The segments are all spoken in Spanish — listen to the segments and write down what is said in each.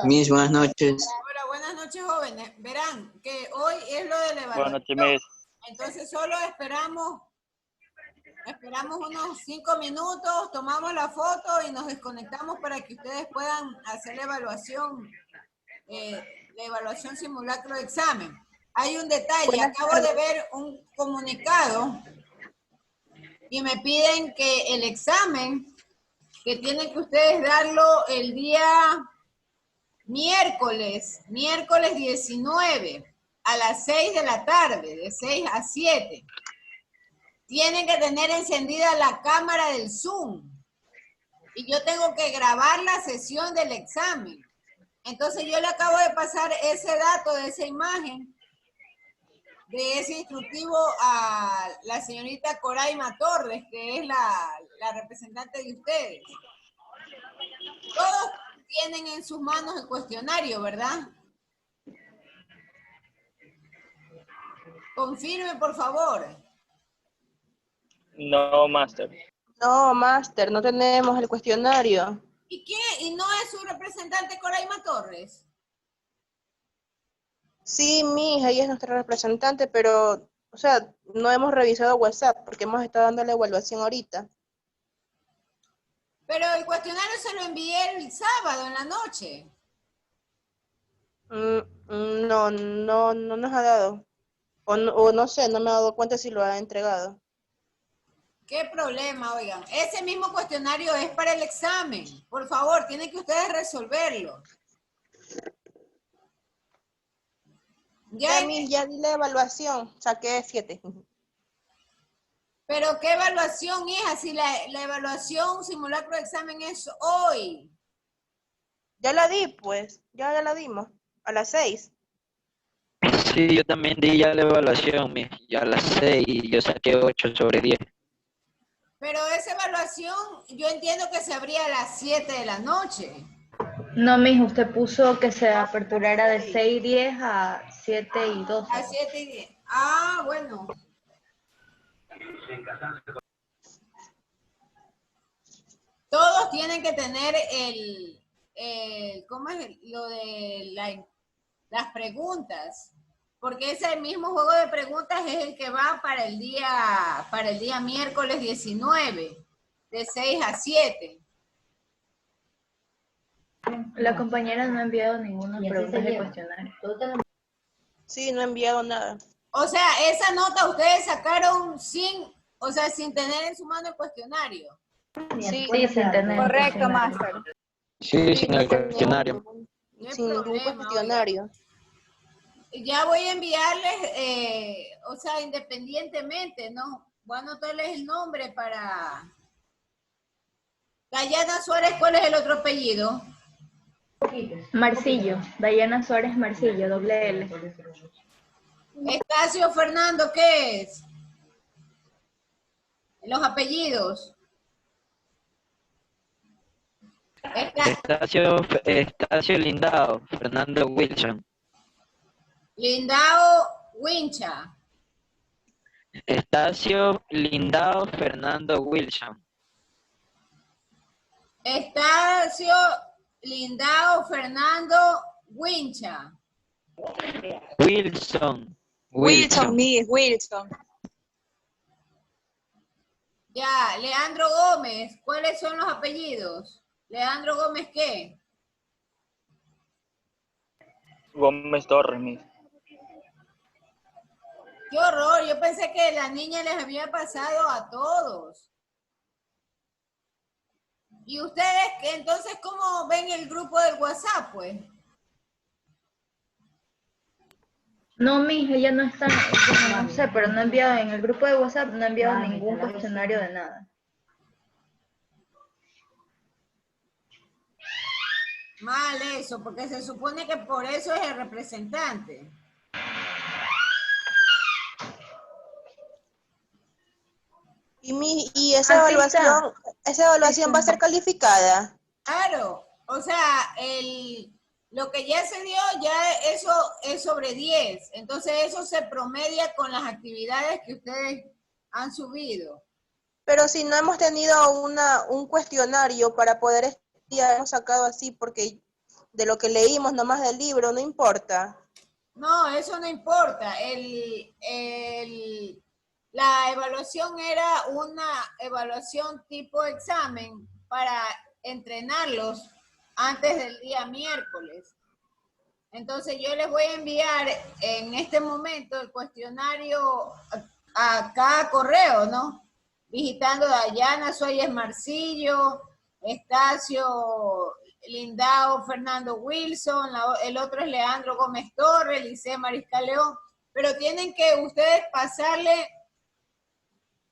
Mis buenas noches. Hola, buenas noches, jóvenes. Verán que hoy es lo de la Buenas evaluación. noches, Miss. Entonces solo esperamos unos 5 minutos, tomamos la foto y nos desconectamos para que ustedes puedan hacer la evaluación simulacro de examen. Hay un detalle, acabo de ver un comunicado y me piden que el examen, que tienen que ustedes darlo el día miércoles 19 a las 6 de la tarde, de 6 a 7. Tienen que tener encendida la cámara del Zoom. Y yo tengo que grabar la sesión del examen. Entonces yo le acabo de pasar ese dato de esa imagen, de ese instructivo a la señorita Coraima Torres, que es la representante de ustedes. Todos tienen en sus manos el cuestionario, ¿verdad? Confirme, por favor. No, Master. No, Master, no tenemos el cuestionario. ¿Y qué? ¿Y no es su representante Coraima Torres? Sí, mi hija, ella es nuestra representante, pero, o sea, no hemos revisado WhatsApp porque hemos estado dando la evaluación ahorita. Pero el cuestionario se lo envié el sábado en la noche. No nos ha dado. O no sé, no me he dado cuenta si lo ha entregado. ¿Qué problema, oigan? Ese mismo cuestionario es para el examen. Por favor, tienen que ustedes resolverlo. Ya di la evaluación, saqué 7. Pero ¿qué evaluación, hija? Si la evaluación simulacro de examen es hoy. Ya la di, pues, ya la dimos, a las 6. Sí, yo también di ya la evaluación, Miss. Ya a las 6 y yo saqué 8/10. Pero esa evaluación, yo entiendo que se abría a las 7 de la noche. No, mijo, usted puso que se aperturara de 6:10 a 7:12. A 7:10. Ah, bueno. Todos tienen que tener ¿cómo es? Lo de las preguntas. Porque ese mismo juego de preguntas es el que va para el día miércoles 19, de 6 a 7. La compañera no ha enviado ninguna pregunta de cuestionario. Sí, no he enviado nada. O sea, esa nota ustedes sacaron sin tener en su mano el cuestionario. Sí, Sí, sin tener. Correcto, Master. Sí, sin el cuestionario. Sin ningún cuestionario. Ya voy a enviarles, independientemente, ¿no? Voy a anotarles el nombre para... Dayana Suárez, ¿cuál es el otro apellido? Marcillo, Dayana Suárez Marcillo, doble L. Estacio Fernando, ¿qué es? Los apellidos. Estacio Lindao, Fernando Wilson. Lindao Wincha. Estacio Lindao, Fernando Wilson. Estacio Lindao Fernando Wincha. Wilson. Miss Wilson. Ya, Leandro Gómez, ¿cuáles son los apellidos? ¿Leandro Gómez qué? Gómez Torres, Miss. ¡Qué horror! Yo pensé que la niña les había pasado a todos. ¿Y ustedes entonces cómo ven el grupo del WhatsApp, pues? No, mija, ella no está, bueno, no sé, pero no ha enviado, en el grupo de WhatsApp no ha enviado ningún cuestionario de nada. Mal eso, porque se supone que por eso es el representante. Y esa evaluación va a ser calificada. Claro, o sea, lo que ya se dio, ya eso es sobre 10. Entonces eso se promedia con las actividades que ustedes han subido. Pero si no hemos tenido un cuestionario para poder estudiar, hemos sacado así porque de lo que leímos nomás del libro, no importa. No, eso no importa. La evaluación era una evaluación tipo examen para entrenarlos antes del día miércoles. Entonces yo les voy a enviar en este momento el cuestionario a cada correo, ¿no? Visitando Dayana Suárez Marcillo, Estacio Lindao Fernando Wilson, el otro es Leandro Gómez Torres, Licea Mariscal León, pero tienen que ustedes pasarle,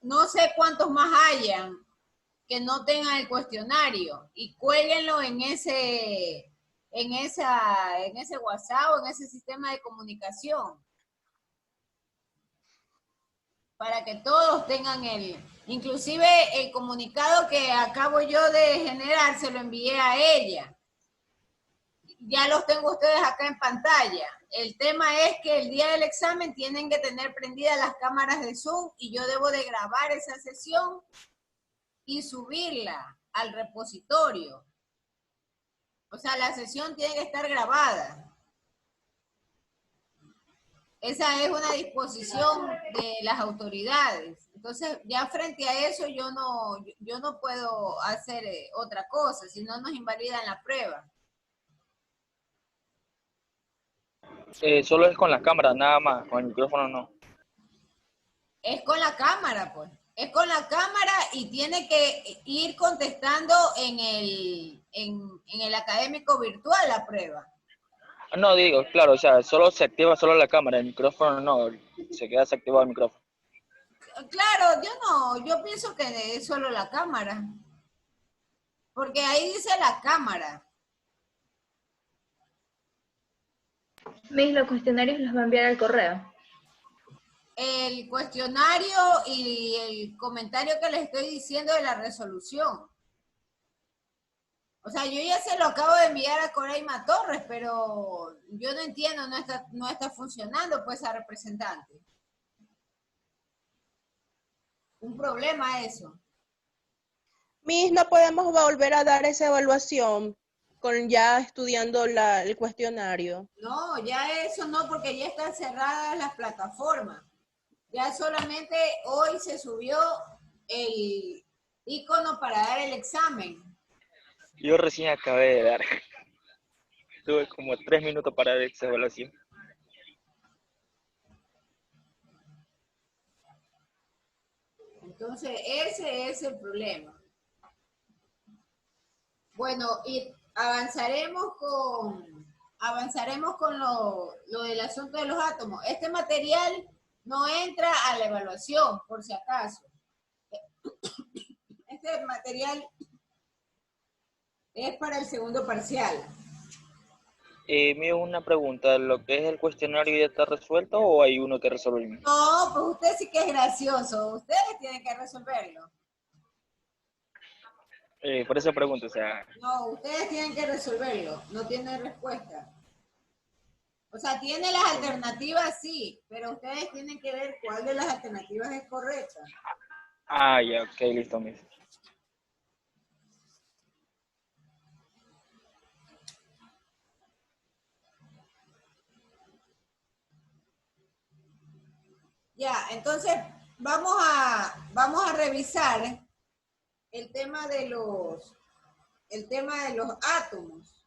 no sé cuántos más hayan, que no tengan el cuestionario y cuélguenlo en ese WhatsApp o en ese sistema de comunicación para que todos tengan inclusive el comunicado que acabo yo de generar se lo envié a ella. Ya los tengo ustedes acá en pantalla. El tema es que el día del examen tienen que tener prendidas las cámaras de Zoom y yo debo de grabar esa sesión y subirla al repositorio. O sea, la sesión tiene que estar grabada. Esa es una disposición de las autoridades. Entonces, ya frente a eso yo no puedo hacer otra cosa, si no nos invalidan la prueba. Solo es con la cámara, nada más, con el micrófono no. Es con la cámara, pues. Es con la cámara y tiene que ir contestando en el académico virtual la prueba. No, digo, claro, o sea, solo se activa solo la cámara, el micrófono no, se queda desactivado el micrófono. Claro, yo pienso que es solo la cámara. Porque ahí dice la cámara. Mis, los cuestionarios los va a enviar al correo. El cuestionario y el comentario que les estoy diciendo de la resolución. O sea, yo ya se lo acabo de enviar a Coraima Torres, pero yo no entiendo, no está funcionando pues a representante. Un problema eso. Miss, no podemos volver a dar esa evaluación con ya estudiando el cuestionario. No, ya eso no, porque ya están cerradas las plataformas. Ya solamente hoy se subió el icono para dar el examen. Yo recién acabé de dar. Tuve como 3 minutos para dar esa evaluación. Entonces, ese es el problema. Bueno, y avanzaremos con lo del asunto de los átomos. Este material no entra a la evaluación, por si acaso. Este material es para el segundo parcial. Me una pregunta, ¿lo que es el cuestionario ya está resuelto o hay uno que resolver? No, pues usted sí que es gracioso. Ustedes tienen que resolverlo. Por eso pregunto, o sea... No, ustedes tienen que resolverlo. No tienen respuesta. O sea, tiene las alternativas, sí, pero ustedes tienen que ver cuál de las alternativas es correcta. Ah, ya, ok, listo, miss. Ya, entonces vamos a revisar el tema de los átomos.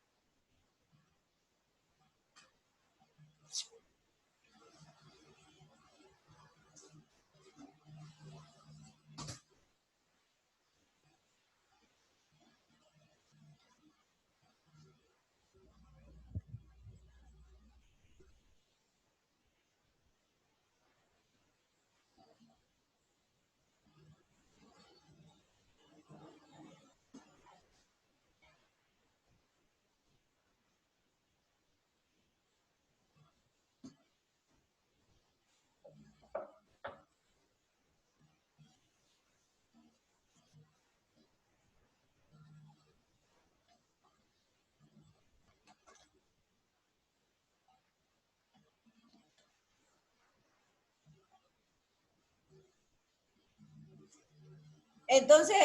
Entonces,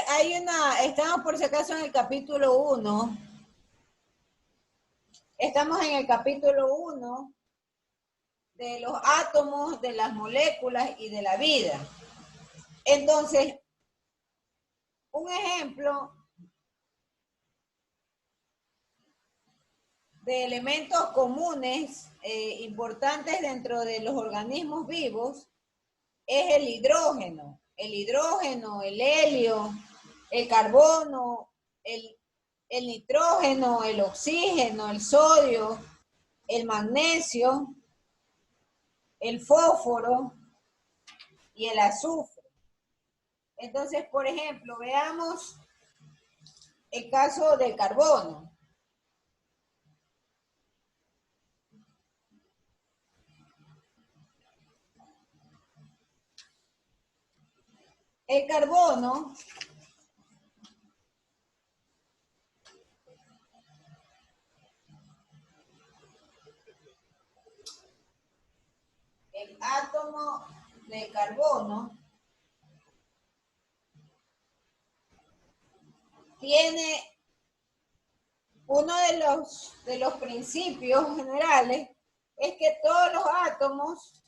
estamos por si acaso en el capítulo 1. Estamos en el capítulo 1 de los átomos, de las moléculas y de la vida. Entonces, un ejemplo de elementos comunes importantes dentro de los organismos vivos es el hidrógeno, el helio, el carbono, el nitrógeno, el oxígeno, el sodio, el magnesio, el fósforo y el azufre. Entonces, por ejemplo, veamos el caso del carbono. El carbono el átomo de carbono tiene uno de los principios generales es que todos los átomos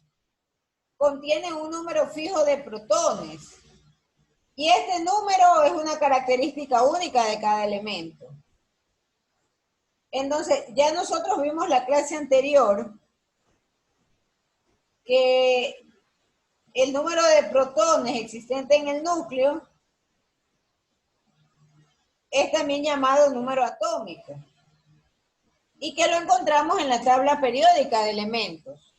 contienen un número fijo de protones. Y este número es una característica única de cada elemento. Entonces, ya nosotros vimos la clase anterior que el número de protones existente en el núcleo es también llamado número atómico y que lo encontramos en la tabla periódica de elementos.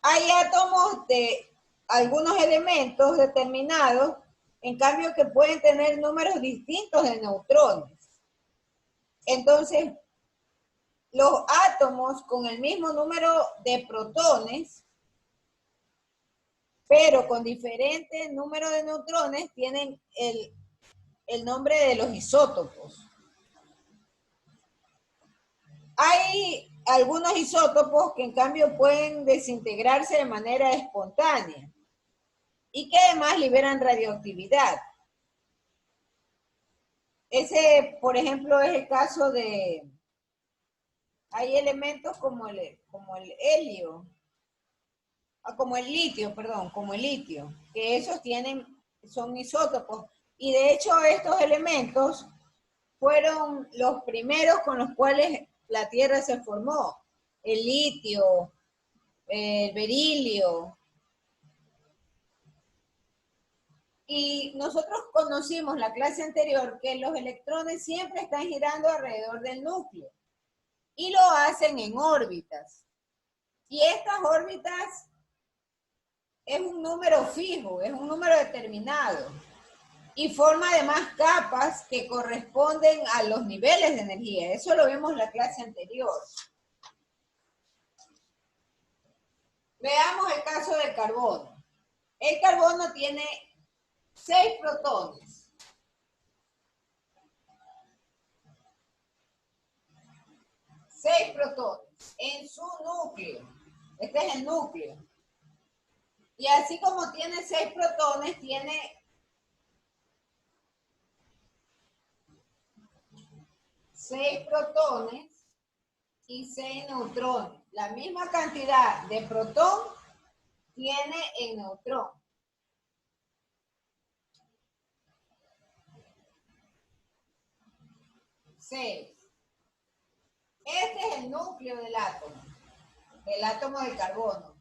Hay átomos de algunos elementos determinados, en cambio, que pueden tener números distintos de neutrones. Entonces, los átomos con el mismo número de protones, pero con diferente número de neutrones, tienen el nombre de los isótopos. Hay algunos isótopos que en cambio pueden desintegrarse de manera espontánea y que además liberan radioactividad. Ese, por ejemplo, es el caso de... Hay elementos como el helio, como el litio, perdón, como el litio, que esos son isótopos. Y de hecho estos elementos fueron los primeros con los cuales la Tierra se formó. El litio, el berilio. Y nosotros conocimos la clase anterior que los electrones siempre están girando alrededor del núcleo. Y lo hacen en órbitas. Y estas órbitas es un número fijo, es un número determinado. Y forma además capas que corresponden a los niveles de energía. Eso lo vimos en la clase anterior. Veamos el caso del carbono. El carbono tiene 6 protones. 6 protones en su núcleo. Este es el núcleo. Y así como tiene 6 protones, tiene 6 protones y 6 neutrones. La misma cantidad de protón tiene el neutrón. Este es el núcleo del átomo de carbono.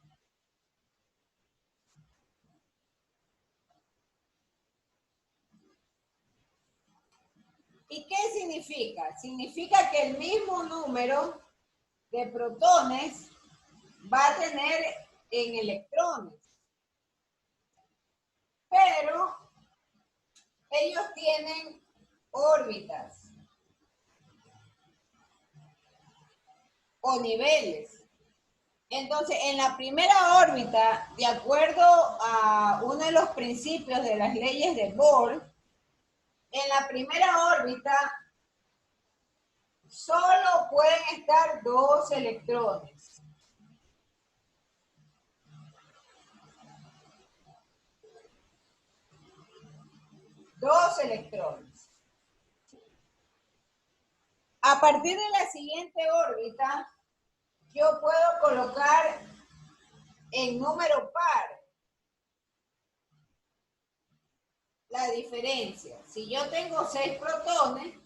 ¿Y qué significa? Significa que el mismo número de protones va a tener en electrones. Pero ellos tienen órbitas o niveles. Entonces, en la primera órbita, de acuerdo a uno de los principios de las leyes de Bohr, en la primera órbita solo pueden estar 2 electrones. Dos electrones. A partir de la siguiente órbita, yo puedo colocar en número par la diferencia. Si yo tengo 6 protones,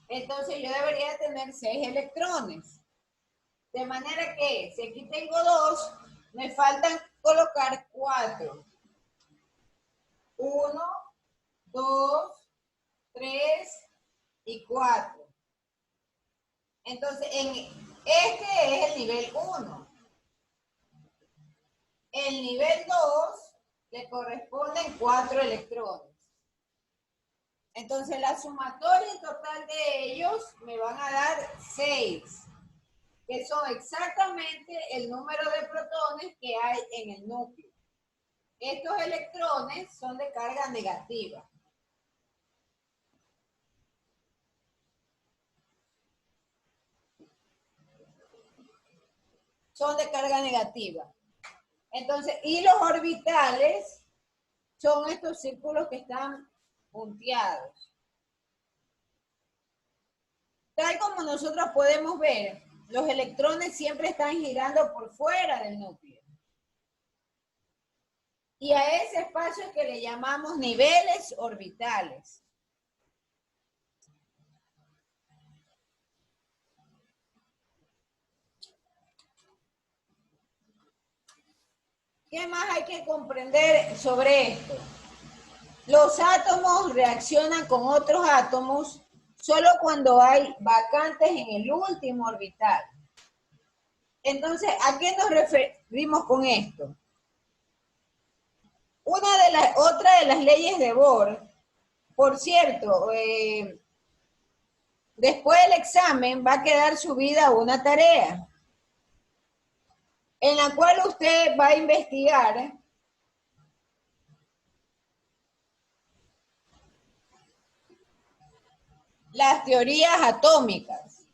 entonces yo debería tener 6 electrones. De manera que, si aquí tengo 2, me faltan colocar 4. 1, 2, 3 y 4. Entonces, este es el nivel 1. El nivel 2 le corresponden 4 electrones. Entonces, la sumatoria total de ellos me van a dar 6, que son exactamente el número de protones que hay en el núcleo. Estos electrones son de carga negativa. Son de carga negativa. Entonces, y los orbitales son estos círculos que están punteados. Tal como nosotros podemos ver, los electrones siempre están girando por fuera del núcleo. Y a ese espacio es que le llamamos niveles orbitales. ¿Qué más hay que comprender sobre esto? Los átomos reaccionan con otros átomos solo cuando hay vacantes en el último orbital. Entonces, ¿a qué nos referimos con esto? Otra de las leyes de Bohr, por cierto, después del examen va a quedar subida una tarea en la cual usted va a investigar las teorías atómicas.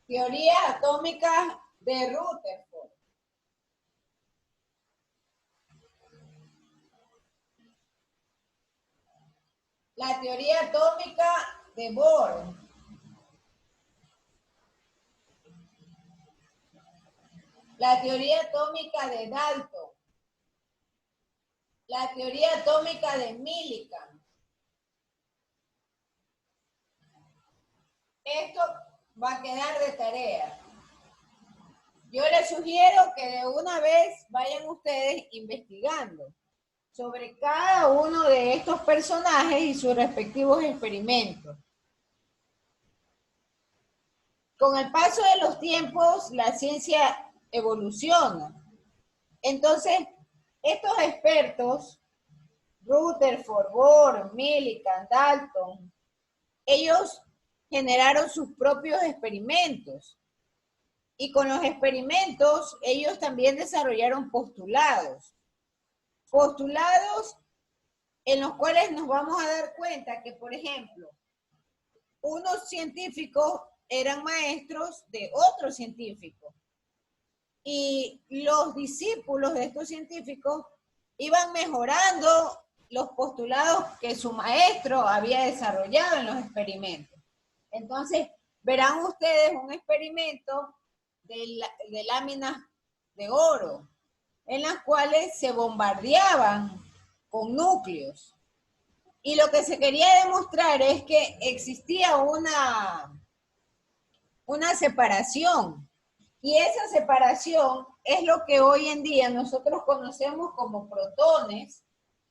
Teorías atómicas de Rutherford. La teoría atómica de Bohr. La teoría atómica de Dalton. La teoría atómica de Millikan. Esto va a quedar de tarea. Yo les sugiero que de una vez vayan ustedes investigando sobre cada uno de estos personajes y sus respectivos experimentos. Con el paso de los tiempos, la ciencia evoluciona. Entonces, estos expertos, Rutherford, Bohr, Millikan, Dalton, ellos generaron sus propios experimentos. Y con los experimentos, ellos también desarrollaron postulados. Postulados en los cuales nos vamos a dar cuenta que, por ejemplo, unos científicos eran maestros de otros científicos. Y los discípulos de estos científicos iban mejorando los postulados que su maestro había desarrollado en los experimentos. Entonces, verán ustedes un experimento de láminas de oro, en las cuales se bombardeaban con núcleos. Y lo que se quería demostrar es que existía una separación. Y esa separación es lo que hoy en día nosotros conocemos como protones,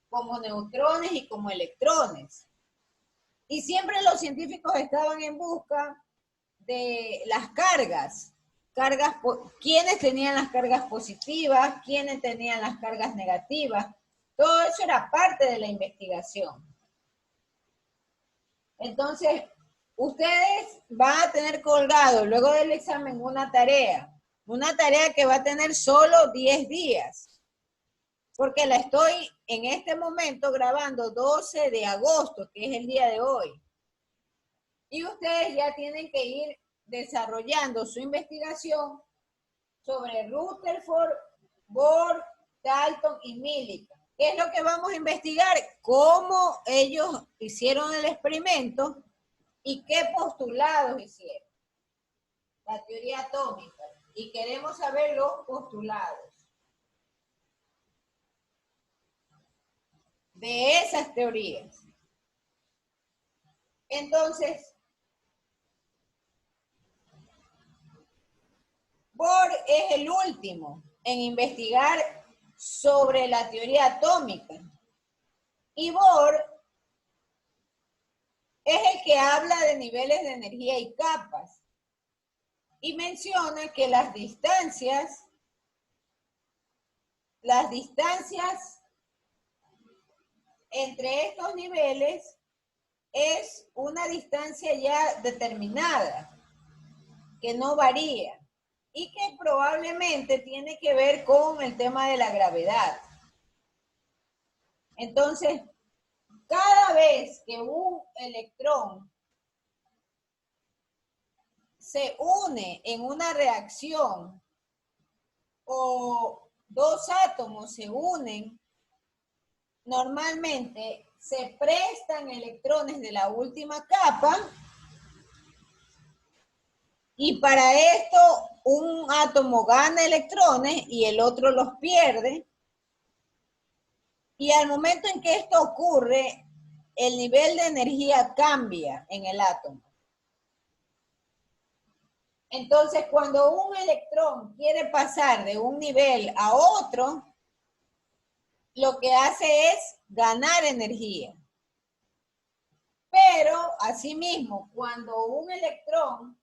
como neutrones y como electrones. Y siempre los científicos estaban en busca de las cargas. ¿Quiénes tenían las cargas positivas? ¿Quiénes tenían las cargas negativas? Todo eso era parte de la investigación. Entonces, ustedes van a tener colgado luego del examen una tarea que va a tener solo 10 días, porque la estoy en este momento grabando 12 de agosto, que es el día de hoy. Y ustedes ya tienen que ir desarrollando su investigación sobre Rutherford, Bohr, Dalton y Millikan. ¿Qué es lo que vamos a investigar? Cómo ellos hicieron el experimento y qué postulados hicieron. La teoría atómica. Y queremos saber los postulados de esas teorías. Entonces, Bohr es el último en investigar sobre la teoría atómica. Y Bohr es el que habla de niveles de energía y capas. Y menciona que las distancias entre estos niveles es una distancia ya determinada, que no varía, y que probablemente tiene que ver con el tema de la gravedad. Entonces, cada vez que un electrón se une en una reacción o dos átomos se unen, normalmente se prestan electrones de la última capa y para esto un átomo gana electrones y el otro los pierde. Y al momento en que esto ocurre, el nivel de energía cambia en el átomo. Entonces, cuando un electrón quiere pasar de un nivel a otro, lo que hace es ganar energía. Pero, asimismo, cuando un electrón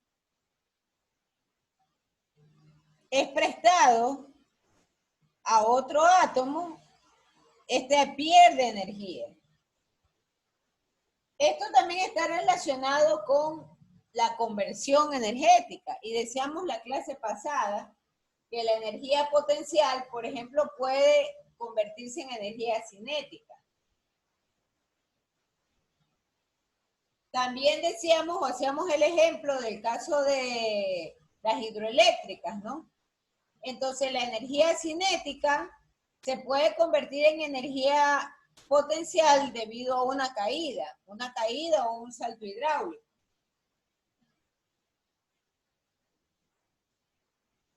es prestado a otro átomo, este pierde energía. Esto también está relacionado con la conversión energética. Y decíamos la clase pasada que la energía potencial, por ejemplo, puede convertirse en energía cinética. También decíamos o hacíamos el ejemplo del caso de las hidroeléctricas, ¿no? Entonces la energía cinética se puede convertir en energía potencial debido a una caída o un salto hidráulico.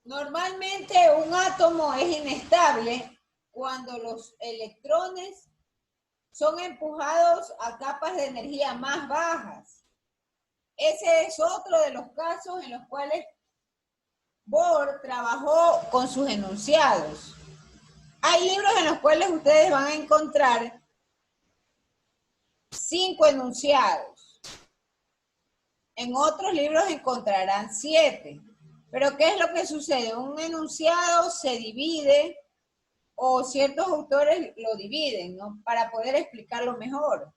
Normalmente un átomo es inestable cuando los electrones son empujados a capas de energía más bajas. Ese es otro de los casos en los cuales Bohr trabajó con sus enunciados. Hay libros en los cuales ustedes van a encontrar 5 enunciados. En otros libros encontrarán 7. Pero ¿qué es lo que sucede? Un enunciado se divide, o ciertos autores lo dividen, ¿no? Para poder explicarlo mejor.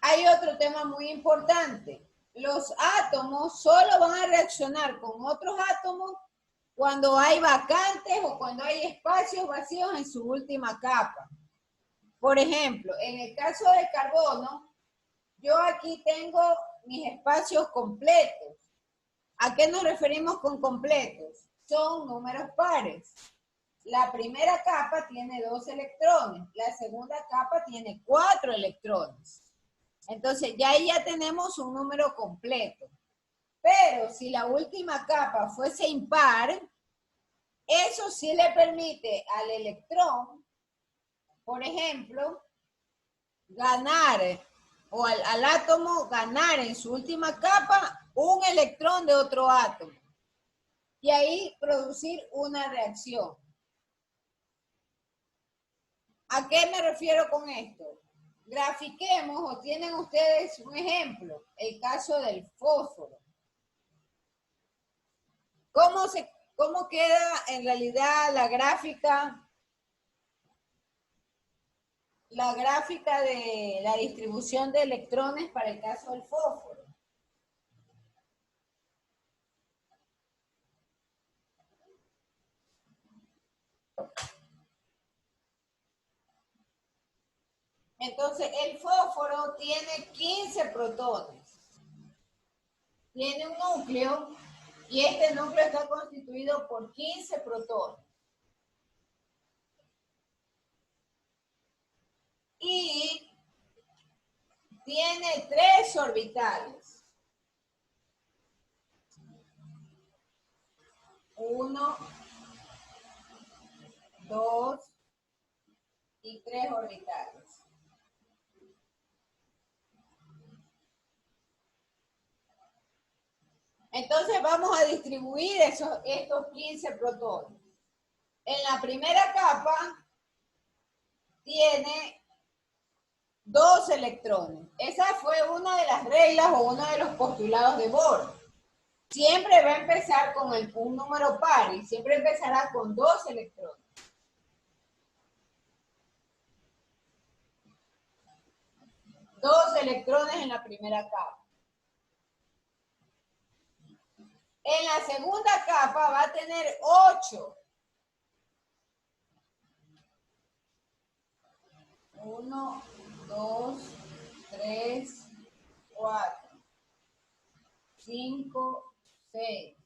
Hay otro tema muy importante. Los átomos solo van a reaccionar con otros átomos cuando hay vacantes o cuando hay espacios vacíos en su última capa. Por ejemplo, en el caso del carbono, yo aquí tengo mis espacios completos. ¿A qué nos referimos con completos? Son números pares. La primera capa tiene 2 electrones, la segunda capa tiene 4 electrones. Entonces ya ahí ya tenemos un número completo. Pero si la última capa fuese impar, eso sí le permite al electrón, por ejemplo, ganar, o al átomo ganar en su última capa un electrón de otro átomo. Y ahí producir una reacción. ¿A qué me refiero con esto? Grafiquemos, o tienen ustedes un ejemplo, el caso del fósforo. ¿Cómo queda en realidad la gráfica de la distribución de electrones para el caso del fósforo? Entonces, el fósforo tiene 15 protones. Tiene un núcleo Y este núcleo está constituido por 15 protones. Y tiene 3 orbitales. 1, 2 y 3 orbitales. Entonces vamos a distribuir estos 15 protones. En la primera capa tiene 2 electrones. Esa fue una de las reglas o uno de los postulados de Bohr. Siempre va a empezar con un número par y siempre empezará con 2 electrones. Dos electrones en la primera capa. En la segunda capa va a tener 8. 1, 2, 3, 4, 5, 6,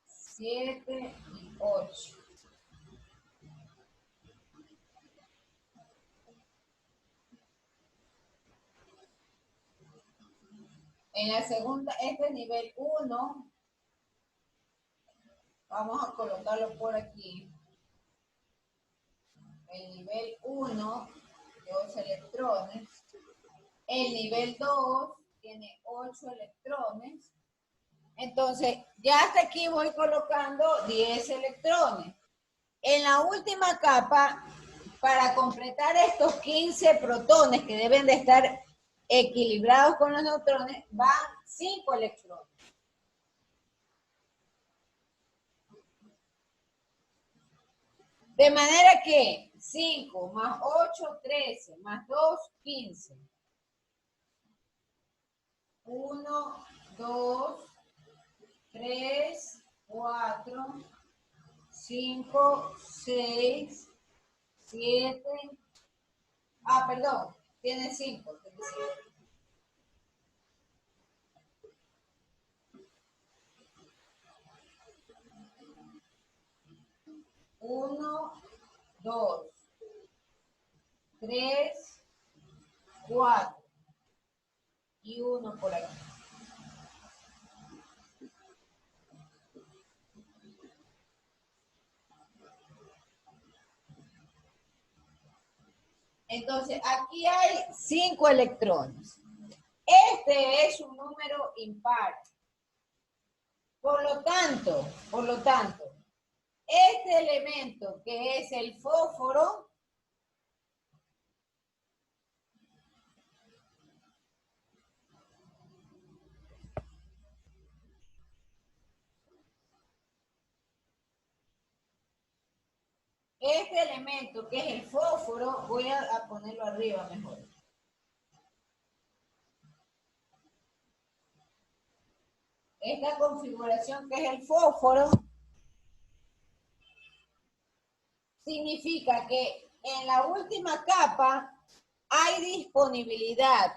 7 y 8. En la segunda, este es nivel 1. Vamos a colocarlo por aquí. El nivel 1, 2 electrones. El nivel 2 tiene 8 electrones. Entonces, ya hasta aquí voy colocando 10 electrones. En la última capa, para completar estos 15 protones que deben de estar equilibrados con los neutrones, van 5 electrones. De manera que 5 más 8, 13, más 2, 15. 1, 2, 3, 4, 5, 6, 7. Perdón, tiene 5. 1, 2, 3, 4 y 1 por aquí. Entonces, aquí hay 5 electrones. Este es un número impar. Por lo tanto, este elemento que es el fósforo voy a ponerlo arriba mejor. Esta configuración que es el fósforo significa que en la última capa hay disponibilidad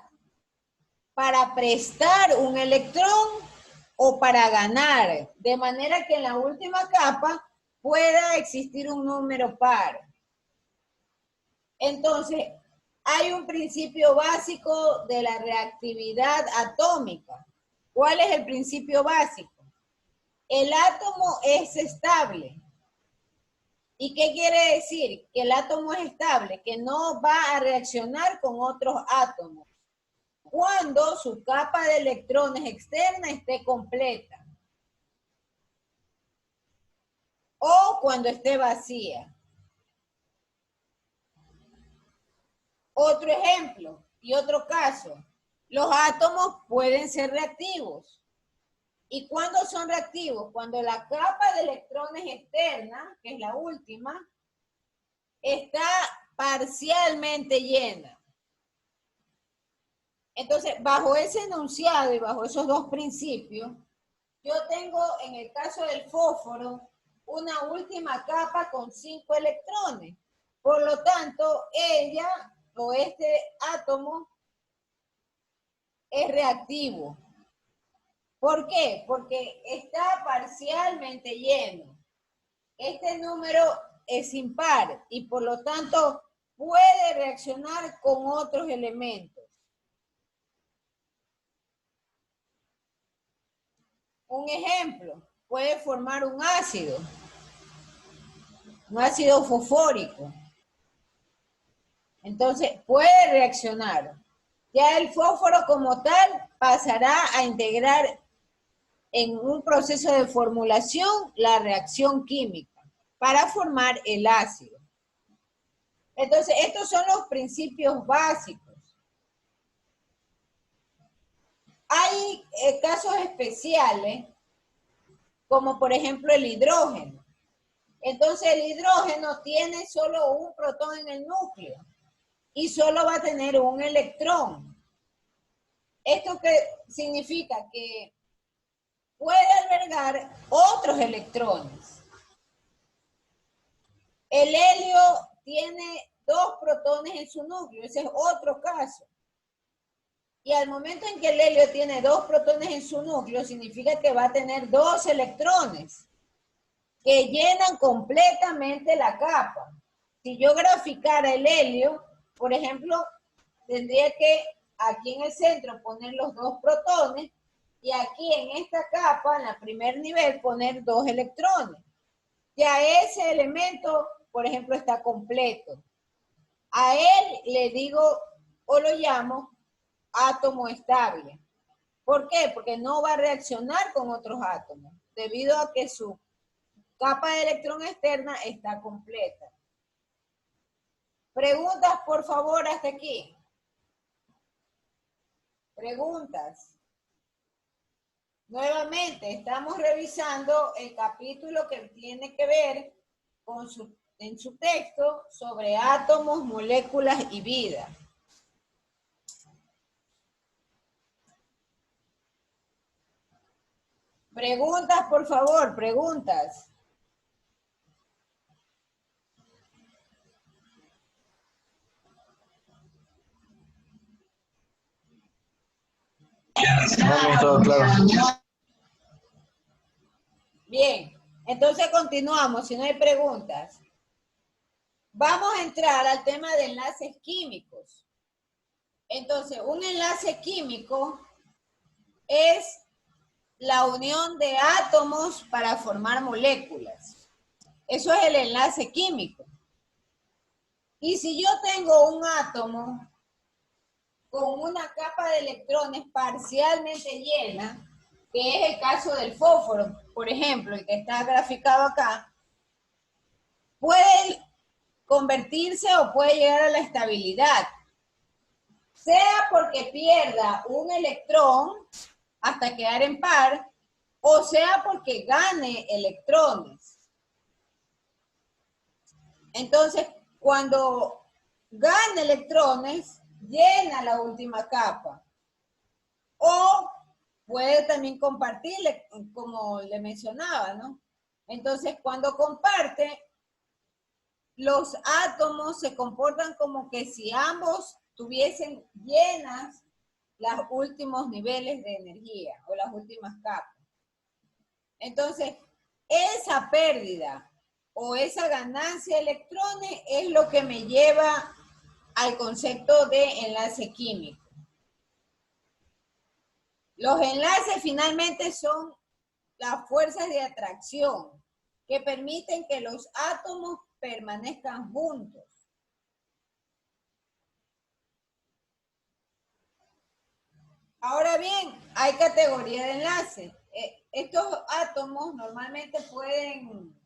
para prestar un electrón o para ganar, de manera que en la última capa pueda existir un número par. Entonces, hay un principio básico de la reactividad atómica. ¿Cuál es el principio básico? El átomo es estable. ¿Y qué quiere decir? Que el átomo es estable, que no va a reaccionar con otros átomos cuando su capa de electrones externa esté completa o cuando esté vacía. Otro ejemplo y otro caso, los átomos pueden ser reactivos. ¿Y cuándo son reactivos? Cuando la capa de electrones externa, que es la última, está parcialmente llena. Entonces, bajo ese enunciado y bajo esos dos principios, yo tengo en el caso del fósforo una última capa con 5 electrones. Por lo tanto, ella o este átomo es reactivo. ¿Por qué? Porque está parcialmente lleno. Este número es impar y por lo tanto puede reaccionar con otros elementos. Un ejemplo, puede formar un ácido fosfórico. Entonces, puede reaccionar. Ya el fósforo como tal pasará a integrar en un proceso de formulación la reacción química para formar el ácido. Entonces, estos son los principios básicos. Hay casos especiales, como por ejemplo el hidrógeno. Entonces, el hidrógeno tiene solo un protón en el núcleo y solo va a tener un electrón. ¿Esto qué significa? Que puede albergar otros electrones. El helio tiene 2 protones en su núcleo, ese es otro caso. Y al momento en que el helio tiene 2 protones en su núcleo, significa que va a tener 2 electrones que llenan completamente la capa. Si yo graficara el helio, por ejemplo, tendría que aquí en el centro poner los 2 protones y aquí en esta capa, en el primer nivel, poner 2 electrones. Ya ese elemento, por ejemplo, está completo. A él le digo o lo llamo átomo estable. ¿Por qué? Porque no va a reaccionar con otros átomos, debido a que su capa de electrón externa está completa. Preguntas, por favor, hasta aquí. Preguntas. Nuevamente, estamos revisando el capítulo que tiene que ver con en su texto sobre átomos, moléculas y vida. Preguntas, por favor, preguntas. No, todo claro. Bien, entonces continuamos, si no hay preguntas. Vamos a entrar al tema de enlaces químicos. Entonces, un enlace químico es la unión de átomos para formar moléculas. Eso es el enlace químico. Y si yo tengo un átomo con una capa de electrones parcialmente llena, que es el caso del fósforo, por ejemplo, el que está graficado acá, puede convertirse o puede llegar a la estabilidad, sea porque pierda un electrón hasta quedar en par, o sea porque gane electrones. Entonces, cuando gana electrones, llena la última capa. O puede también compartirle, como le mencionaba, ¿no? Entonces, cuando comparte, los átomos se comportan como que si ambos tuviesen llenas los últimos niveles de energía o las últimas capas. Entonces, esa pérdida o esa ganancia de electrones es lo que me lleva al concepto de enlace químico. Los enlaces finalmente son las fuerzas de atracción que permiten que los átomos permanezcan juntos. Ahora bien, hay categoría de enlace. Estos átomos normalmente pueden,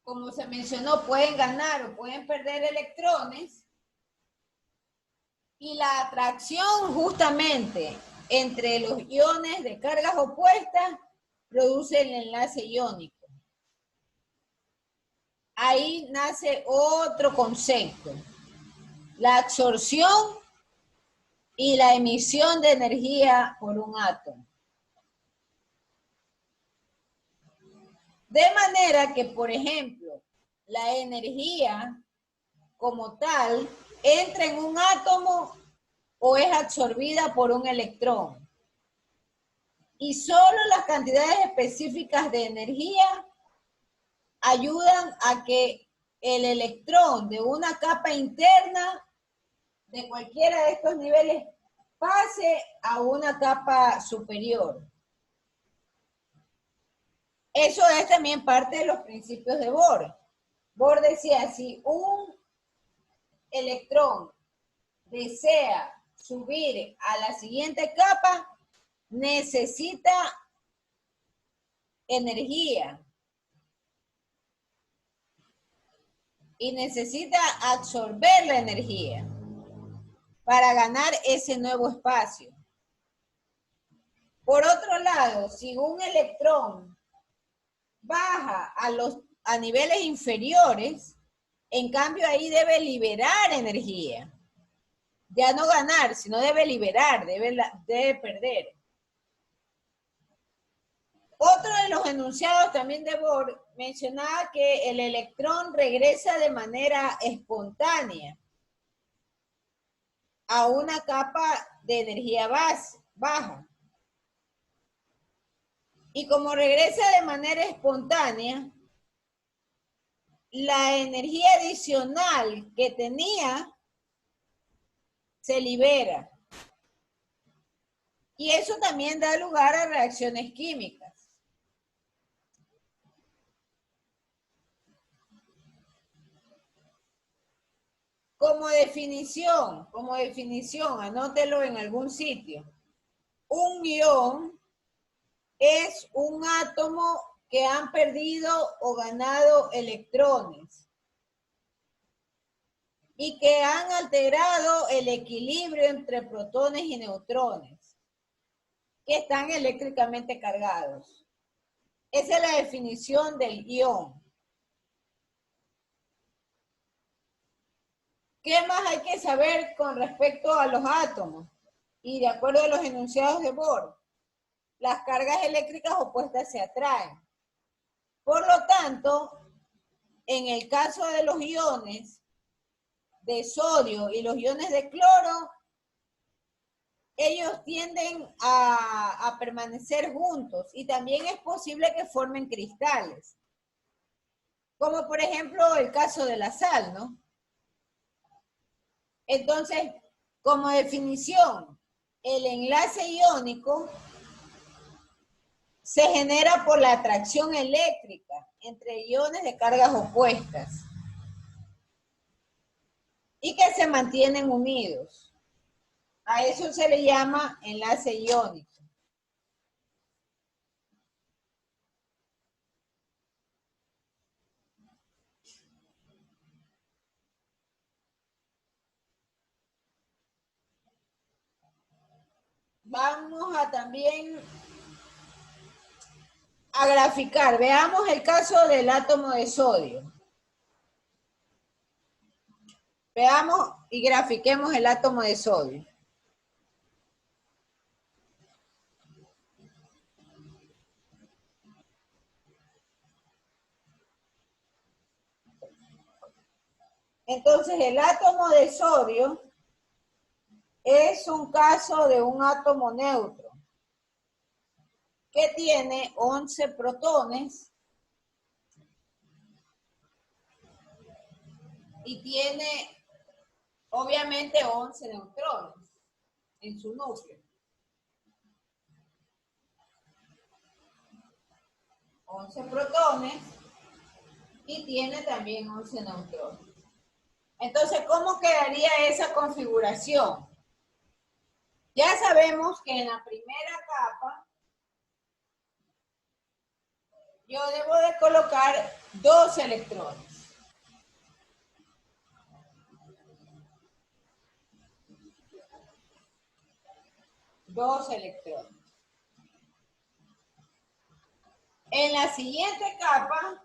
como se mencionó, pueden ganar o pueden perder electrones. Y la atracción justamente entre los iones de cargas opuestas produce el enlace iónico. Ahí nace otro concepto, la absorción y la emisión de energía por un átomo. De manera que, por ejemplo, la energía como tal entra en un átomo o es absorbida por un electrón. Y solo las cantidades específicas de energía ayudan a que el electrón de una capa interna de cualquiera de estos niveles pase a una capa superior. Eso es también parte de los principios de Bohr. Bohr decía, si un electrón desea subir a la siguiente capa, necesita energía y necesita absorber la energía para ganar ese nuevo espacio. Por otro lado, si un electrón baja a niveles inferiores, en cambio ahí debe liberar energía. Ya no ganar, sino debe liberar, debe perder. Otro de los enunciados también de Bohr mencionaba que el electrón regresa de manera espontánea a una capa de energía baja. Y como regresa de manera espontánea, la energía adicional que tenía se libera. Y eso también da lugar a reacciones químicas. Como definición, anótelo en algún sitio. Un ion es un átomo que han perdido o ganado electrones y que han alterado el equilibrio entre protones y neutrones que están eléctricamente cargados. Esa es la definición del ion. ¿Qué más hay que saber con respecto a los átomos? Y de acuerdo a los enunciados de Bohr, las cargas eléctricas opuestas se atraen. Por lo tanto, en el caso de los iones de sodio y los iones de cloro, ellos tienden a permanecer juntos y también es posible que formen cristales. Como por ejemplo el caso de la sal, ¿no? Entonces, como definición, el enlace iónico se genera por la atracción eléctrica entre iones de cargas opuestas y que se mantienen unidos. A eso se le llama enlace iónico. Vamos a también a graficar. Veamos el caso del átomo de sodio. Veamos y grafiquemos el átomo de sodio. Entonces, el átomo de sodio es un caso de un átomo neutro que tiene 11 protones y tiene obviamente 11 neutrones en su núcleo. 11 protones y tiene también 11 neutrones. Entonces, ¿cómo quedaría esa configuración? Ya sabemos que en la primera capa yo debo de colocar 2 electrones. Dos electrones. En la siguiente capa,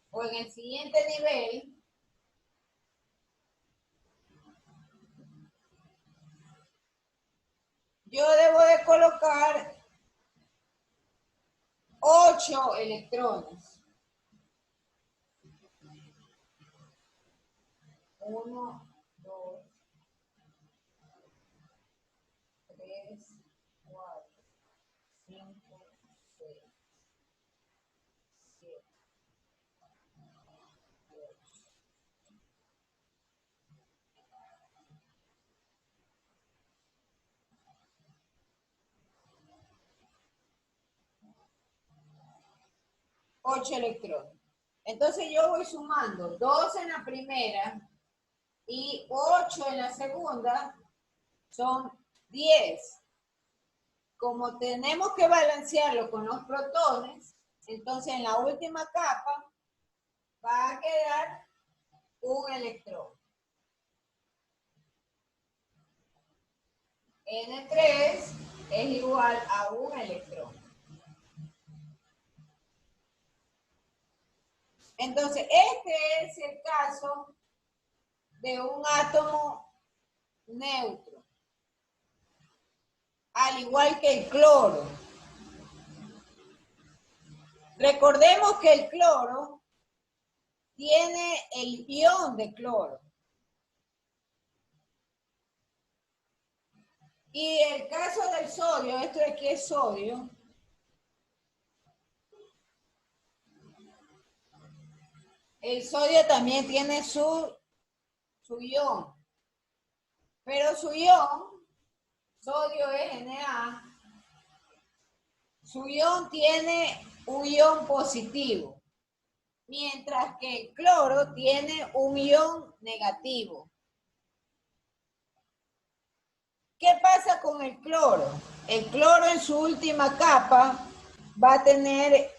o en el siguiente nivel, yo debo de colocar 8 electrones. 1, 2, 8 electrones. Entonces yo voy sumando 2 en la primera y 8 en la segunda, son 10. Como tenemos que balancearlo con los protones, entonces en la última capa va a quedar un electrón. N3 es igual a un electrón. Entonces, este es el caso de un átomo neutro, al igual que el cloro. Recordemos que el cloro tiene el ion de cloro. Y el caso del sodio, esto de aquí es sodio, el sodio también tiene su ion, pero su ion, sodio es Na, su ion tiene un ion positivo, mientras que el cloro tiene un ion negativo. ¿Qué pasa con el cloro? El cloro en su última capa va a tener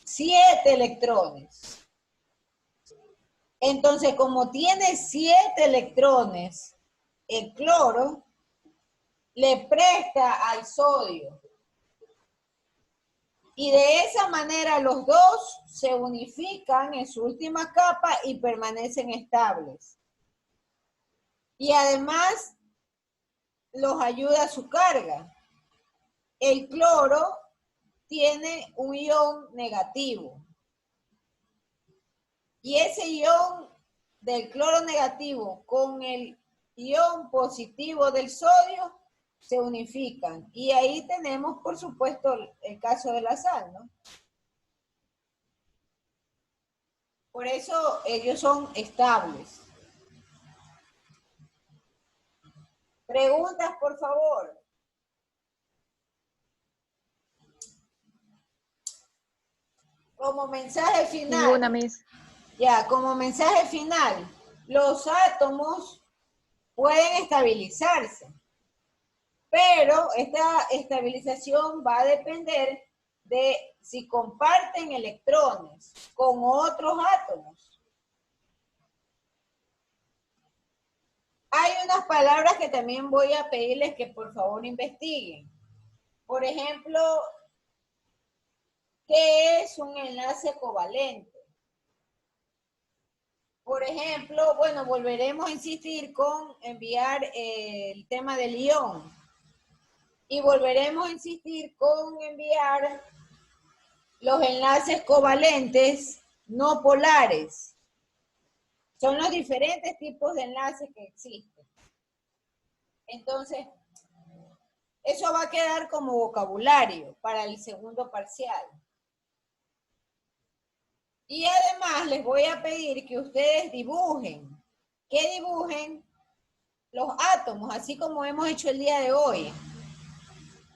7 electrones. Entonces, como tiene 7 electrones, el cloro le presta al sodio. Y de esa manera los dos se unifican en su última capa y permanecen estables. Y además los ayuda a su carga. El cloro tiene un ion negativo. Y ese ion del cloro negativo con el ion positivo del sodio se unifican. Y ahí tenemos, por supuesto, el caso de la sal, ¿no? Por eso ellos son estables. Preguntas, por favor. Como mensaje final. Ninguna, Miss. Ya, como mensaje final, los átomos pueden estabilizarse, pero esta estabilización va a depender de si comparten electrones con otros átomos. Hay unas palabras que también voy a pedirles que por favor investiguen. Por ejemplo, ¿qué es un enlace covalente? Por ejemplo, bueno, volveremos a insistir con enviar el tema del ion. Y volveremos a insistir con enviar los enlaces covalentes no polares. Son los diferentes tipos de enlaces que existen. Entonces, eso va a quedar como vocabulario para el segundo parcial. Y además les voy a pedir que ustedes dibujen. ¿Qué dibujen? Los átomos, así como hemos hecho el día de hoy.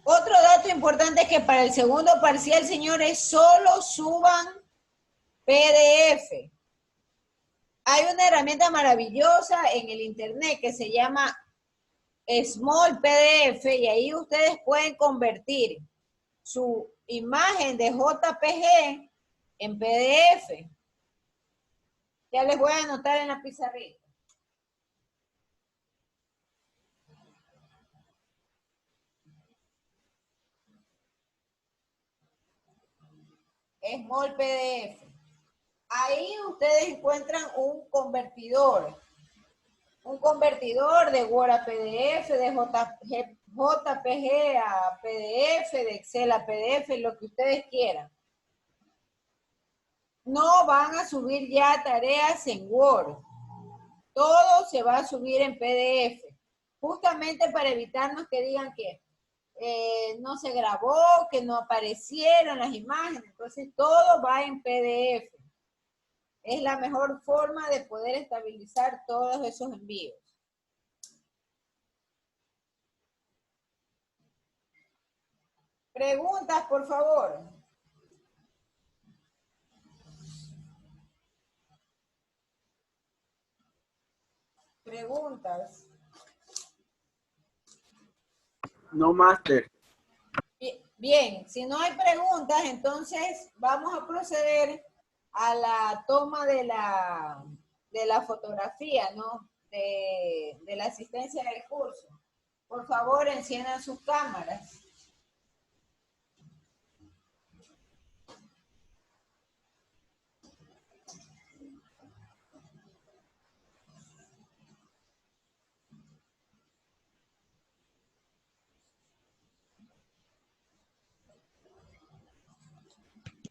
Otro dato importante es que para el segundo parcial, señores, solo suban PDF. Hay una herramienta maravillosa en el internet que se llama Small PDF y ahí ustedes pueden convertir su imagen de JPG en PDF. Ya les voy a anotar en la pizarrita. Small PDF. Ahí ustedes encuentran un convertidor de Word a PDF, de JPG a PDF, de Excel a PDF, lo que ustedes quieran. No van a subir ya tareas en Word. Todo se va a subir en PDF. Justamente para evitarnos que digan que no se grabó, que no aparecieron las imágenes. Entonces todo va en PDF. Es la mejor forma de poder estabilizar todos esos envíos. Preguntas, por favor. Preguntas. No, máster. Bien, si no hay preguntas, entonces vamos a proceder a la toma de la fotografía, ¿no? De la asistencia del curso. Por favor, enciendan sus cámaras.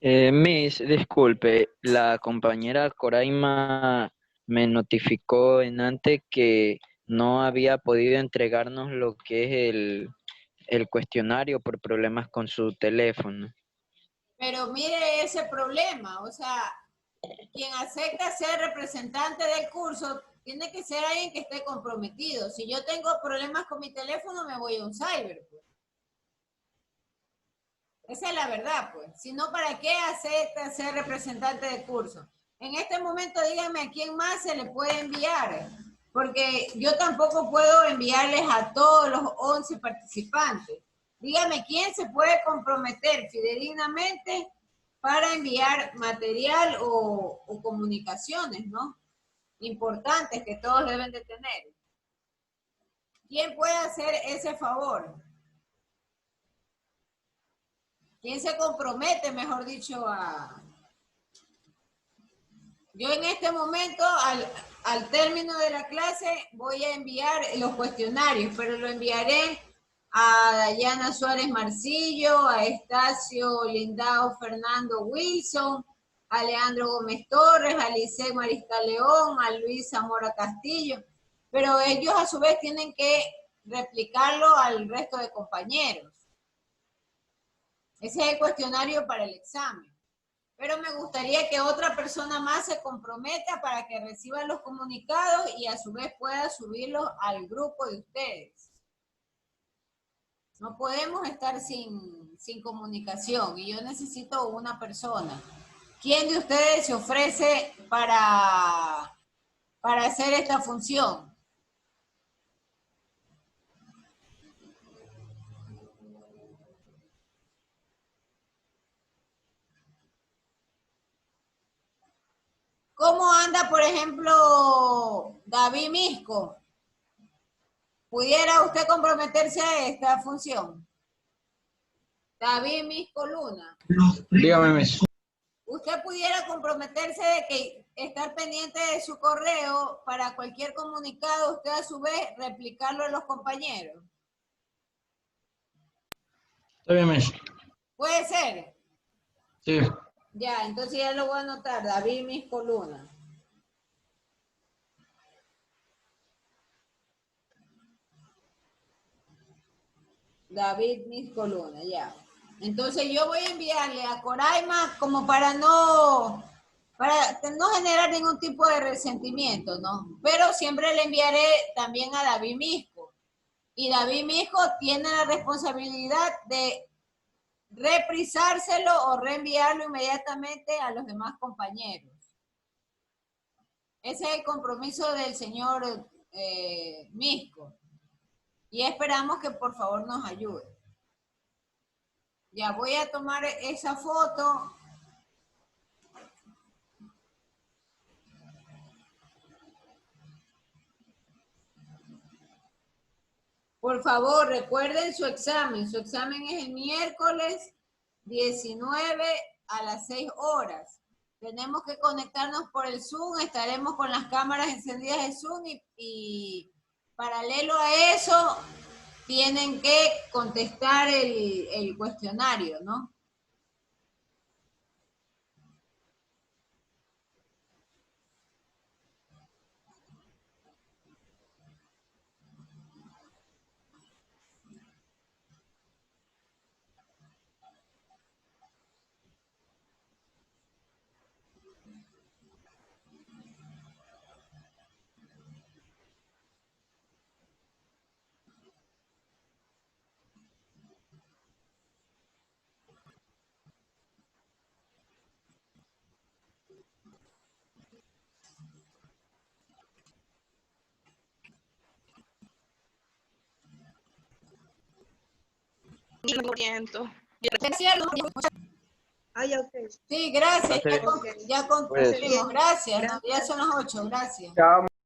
Miss, disculpe, la compañera Coraima me notificó en antes que no había podido entregarnos lo que es el cuestionario por problemas con su teléfono. Pero mire ese problema, o sea, quien acepta ser representante del curso tiene que ser alguien que esté comprometido. Si yo tengo problemas con mi teléfono, me voy a un cyber, pues. Esa es la verdad, pues. Si no, ¿para qué acepta ser representante del curso? En este momento, díganme a quién más se le puede enviar, porque yo tampoco puedo enviarles a todos los 11 participantes. Dígame quién se puede comprometer fidedignamente para enviar material o comunicaciones, ¿no? Importantes que todos deben de tener. ¿Quién puede hacer ese favor? ¿Quién se compromete, mejor dicho, a...? Yo en este momento, al término de la clase, voy a enviar los cuestionarios, pero lo enviaré a Dayana Suárez Marcillo, a Estacio Lindao Fernando Wilson, a Leandro Gómez Torres, a Licey Mariscal León, a Luis Zamora Castillo, pero ellos a su vez tienen que replicarlo al resto de compañeros. Ese es el cuestionario para el examen. Pero me gustaría que otra persona más se comprometa para que reciba los comunicados y a su vez pueda subirlos al grupo de ustedes. No podemos estar sin comunicación y yo necesito una persona. ¿Quién de ustedes se ofrece para hacer esta función? ¿Cómo anda, por ejemplo, David Misco? ¿Pudiera usted comprometerse a esta función? David Misco Luna. Dígame, Miss. ¿Usted pudiera comprometerse de que estar pendiente de su correo para cualquier comunicado, usted a su vez replicarlo a los compañeros? Está bien, Miss. ¿Puede ser? Sí. Ya, entonces ya lo voy a anotar, David Misco Luna. David Misco Luna, ya. Entonces yo voy a enviarle a Coraima como para no generar ningún tipo de resentimiento, ¿no? Pero siempre le enviaré también a David Misco. Y David Misco tiene la responsabilidad de reprisárselo o reenviarlo inmediatamente a los demás compañeros. Ese es el compromiso del señor Misco. Y esperamos que por favor nos ayude. Ya voy a tomar esa foto. Por favor, recuerden su examen. Su examen es el miércoles 19 a las 6 horas. Tenemos que conectarnos por el Zoom. Estaremos con las cámaras encendidas de Zoom y paralelo a eso tienen que contestar el cuestionario, ¿no? 100%. Ah, ya, ok. Sí, gracias. Gracias. Ya concluimos. Gracias. No, ya son las 8. Gracias. Chao.